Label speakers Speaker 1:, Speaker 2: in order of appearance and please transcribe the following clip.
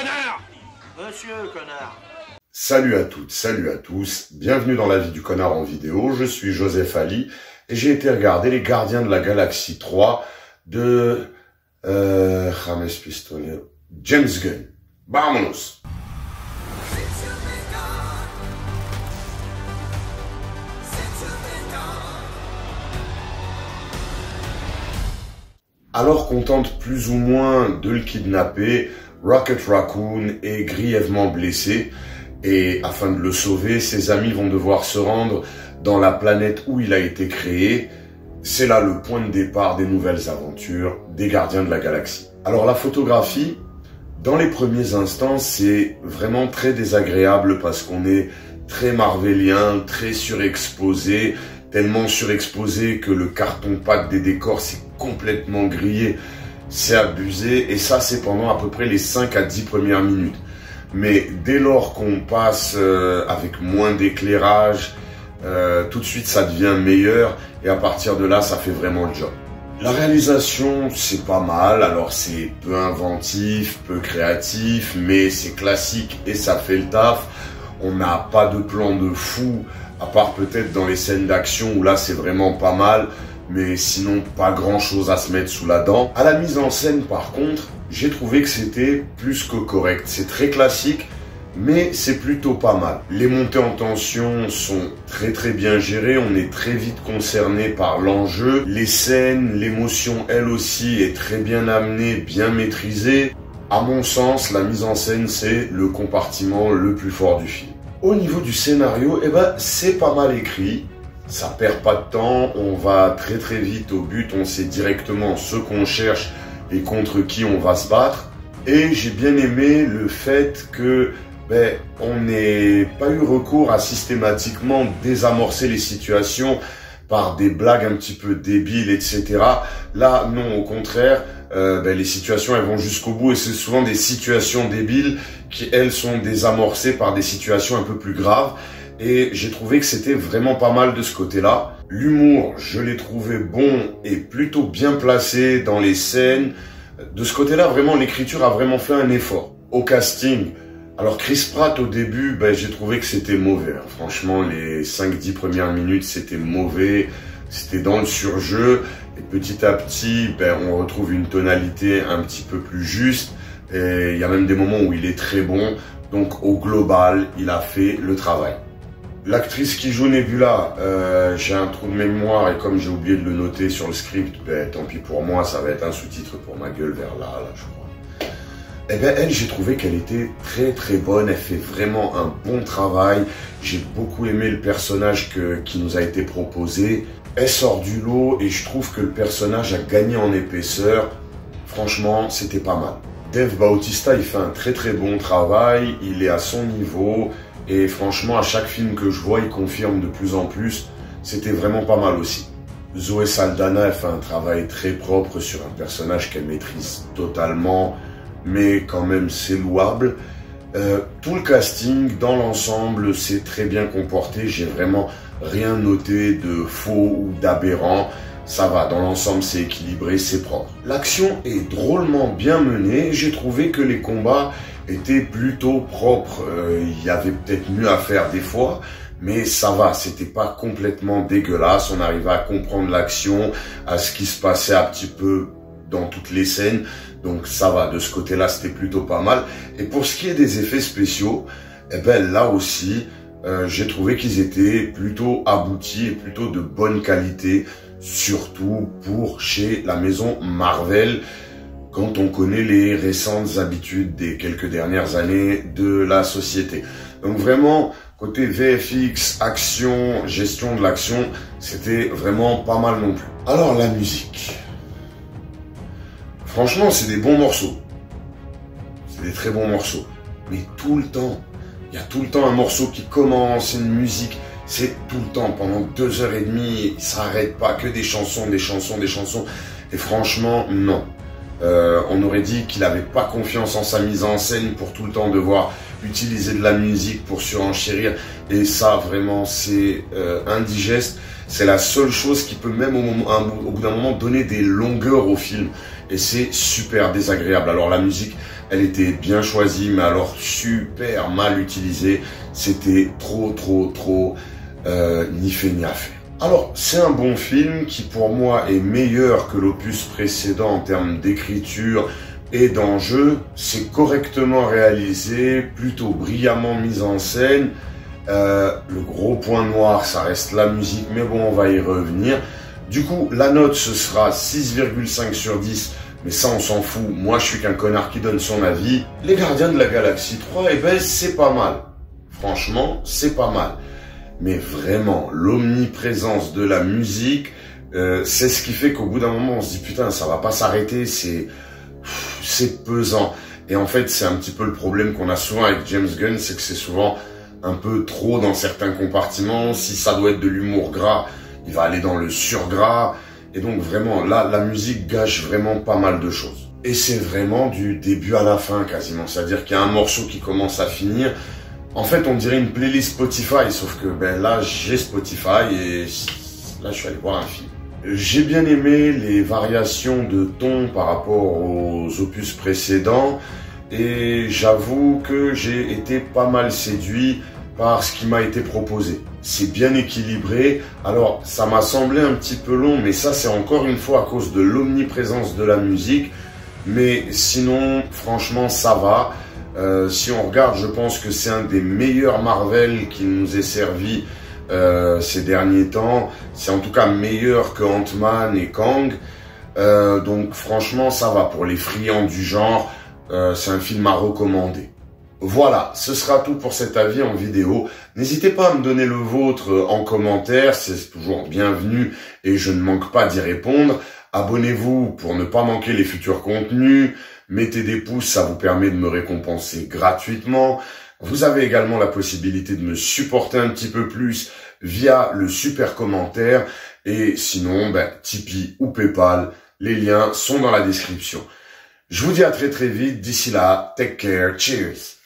Speaker 1: connard!
Speaker 2: Monsieur, connard.
Speaker 3: Salut à toutes, salut à tous, bienvenue dans la vie du connard en vidéo, je suis Joseph Ali et j'ai été regarder Les Gardiens de la Galaxie 3 de James Pistolet, James Gunn. Vámonos! Alors qu'on tente plus ou moins de le kidnapper, Rocket Raccoon est grièvement blessé et afin de le sauver, ses amis vont devoir se rendre dans la planète où il a été créé. C'est là le point de départ des nouvelles aventures des Gardiens de la Galaxie. Alors la photographie, dans les premiers instants, c'est vraiment très désagréable parce qu'on est très marvelien, très surexposé, tellement surexposé que le carton-pâte des décors s'est complètement grillé. C'est abusé et ça c'est pendant à peu près les 5 à 10 premières minutes. Mais dès lors qu'on passe avec moins d'éclairage, tout de suite ça devient meilleur et à partir de là ça fait vraiment le job. La réalisation c'est pas mal, alors c'est peu inventif, peu créatif, mais c'est classique et ça fait le taf. On n'a pas de plan de fou, à part peut-être dans les scènes d'action où là c'est vraiment pas mal. Mais sinon pas grand chose à se mettre sous la dent. À la mise en scène par contre, j'ai trouvé que c'était plus que correct. C'est très classique, mais c'est plutôt pas mal. Les montées en tension sont très bien gérées, on est très vite concerné par l'enjeu. Les scènes, l'émotion elle aussi est très bien amenée, bien maîtrisée. À mon sens, la mise en scène c'est le compartiment le plus fort du film. Au niveau du scénario, c'est pas mal écrit. Ça perd pas de temps, on va très vite au but, on sait directement ce qu'on cherche et contre qui on va se battre. Et j'ai bien aimé le fait que on n'ait pas eu recours à systématiquement désamorcer les situations par des blagues un petit peu débiles, etc. Là, non, au contraire, les situations elles vont jusqu'au bout et c'est souvent des situations débiles qui elles sont désamorcées par des situations un peu plus graves. Et j'ai trouvé que c'était vraiment pas mal de ce côté-là. L'humour, je l'ai trouvé bon et plutôt bien placé dans les scènes. De ce côté-là, vraiment, l'écriture a vraiment fait un effort. Au casting, alors Chris Pratt, au début, j'ai trouvé que c'était mauvais. Franchement, les 5-10 premières minutes, c'était mauvais. C'était dans le surjeu. Et petit à petit, on retrouve une tonalité un petit peu plus juste. Et il y a même des moments où il est très bon. Donc, au global, il a fait le travail. L'actrice qui joue Nebula, j'ai un trou de mémoire et comme j'ai oublié de le noter sur le script, tant pis pour moi, ça va être un sous-titre pour ma gueule vers là, je crois. Elle, j'ai trouvé qu'elle était très bonne, elle fait vraiment un bon travail. J'ai beaucoup aimé le personnage qui nous a été proposé. Elle sort du lot et je trouve que le personnage a gagné en épaisseur. Franchement, c'était pas mal. Dave Bautista, il fait un très bon travail, il est à son niveau. Et franchement, à chaque film que je vois, il confirme de plus en plus. C'était vraiment pas mal aussi. Zoé Saldana, elle fait un travail très propre sur un personnage qu'elle maîtrise totalement. Mais quand même, c'est louable. Tout le casting, dans l'ensemble, c'est très bien comporté. J'ai vraiment rien noté de faux ou d'aberrant. Ça va, dans l'ensemble, c'est équilibré, c'est propre. L'action est drôlement bien menée. J'ai trouvé que les combats était plutôt propre. Il y avait peut-être mieux à faire des fois, mais ça va, c'était pas complètement dégueulasse. On arrivait à comprendre l'action, à ce qui se passait un petit peu dans toutes les scènes. Donc ça va, de ce côté-là, c'était plutôt pas mal. Et pour ce qui est des effets spéciaux, là aussi, j'ai trouvé qu'ils étaient plutôt aboutis et plutôt de bonne qualité, surtout pour chez la maison Marvel. Quand on connaît les récentes habitudes des quelques dernières années de la société. Donc vraiment, côté VFX, action, gestion de l'action, c'était vraiment pas mal non plus. Alors la musique. Franchement, c'est des bons morceaux. C'est des très bons morceaux. Mais tout le temps, il y a tout le temps un morceau qui commence, une musique. C'est tout le temps, pendant 2h30, ça n'arrête pas, que des chansons. Et franchement, non. On aurait dit qu'il n'avait pas confiance en sa mise en scène pour tout le temps devoir utiliser de la musique pour surenchérir. Et ça, vraiment, c'est indigeste. C'est la seule chose qui peut même au bout d'un moment donner des longueurs au film. Et c'est super désagréable. Alors la musique, elle était bien choisie, mais alors super mal utilisée. C'était trop ni fait ni à faire. Alors, c'est un bon film qui pour moi est meilleur que l'opus précédent en termes d'écriture et d'enjeu. C'est correctement réalisé, plutôt brillamment mis en scène. Le gros point noir, ça reste la musique, mais bon, on va y revenir. Du coup, la note, ce sera 6,5 sur 10, mais ça, on s'en fout. Moi, je suis qu'un connard qui donne son avis. Les Gardiens de la Galaxie 3, eh ben, c'est pas mal. Franchement, c'est pas mal. Mais vraiment, l'omniprésence de la musique, c'est ce qui fait qu'au bout d'un moment, on se dit, putain, ça va pas s'arrêter, c'est pesant. Et en fait, c'est un petit peu le problème qu'on a souvent avec James Gunn, c'est que c'est souvent un peu trop dans certains compartiments. Si ça doit être de l'humour gras, il va aller dans le surgras. Et donc vraiment, là, la musique gâche vraiment pas mal de choses. Et c'est vraiment du début à la fin quasiment. C'est-à-dire qu'il y a un morceau qui commence à finir. En fait, on dirait une playlist Spotify, sauf que ben là, j'ai Spotify et là, je suis allé voir un film. J'ai bien aimé les variations de ton par rapport aux opus précédents et j'avoue que j'ai été pas mal séduit par ce qui m'a été proposé. C'est bien équilibré. Alors, ça m'a semblé un petit peu long, mais ça, c'est encore une fois à cause de l'omniprésence de la musique. Mais sinon, franchement, ça va. Si on regarde, je pense que c'est un des meilleurs Marvel qui nous est servi ces derniers temps. C'est en tout cas meilleur que Ant-Man et Kang. Donc franchement, ça va pour les friands du genre. C'est un film à recommander. Voilà, ce sera tout pour cet avis en vidéo. N'hésitez pas à me donner le vôtre en commentaire, c'est toujours bienvenu et je ne manque pas d'y répondre. Abonnez-vous pour ne pas manquer les futurs contenus. Mettez des pouces, ça vous permet de me récompenser gratuitement. Vous avez également la possibilité de me supporter un petit peu plus via le super commentaire. Et sinon, ben, Tipeee ou Paypal, les liens sont dans la description. Je vous dis à très vite. D'ici là, take care. Cheers.